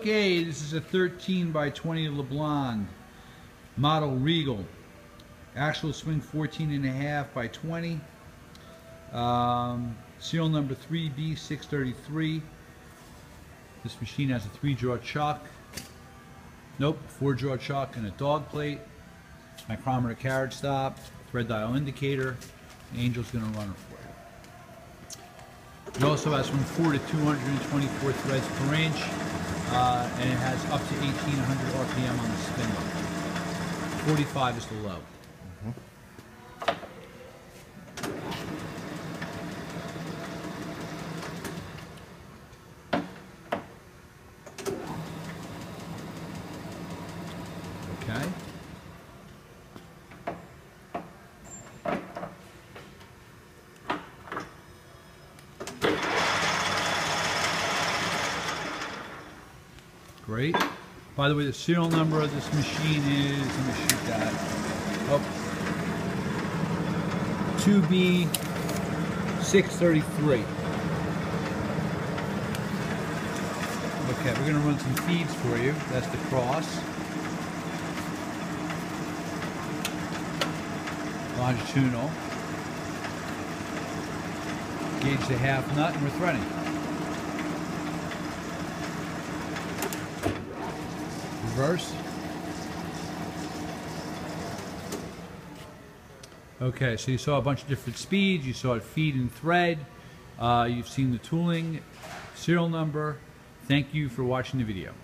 Okay, this is a 13 by 20 LEBLOND model Regal. Actual swing 14.5 by 20. Serial number 3B633. This machine has a 3-jaw chuck. Nope, 4-jaw chuck and a dog plate. Micrometer carriage stop, thread dial indicator. Angel's going to run it for you. It also has from 4 to 224 threads per inch, and it has up to 1800 RPM on the spindle. 45 is the low. Okay. Great. By the way, the serial number of this machine is, let me shoot that. Oh, 2B633. Okay, we're going to run some feeds for you. That's the cross. Longitudinal. Gauge the half nut and we're threading. Reverse. Okay, so you saw a bunch of different speeds. You saw it feed and thread. You've seen the tooling, serial number. Thank you for watching the video.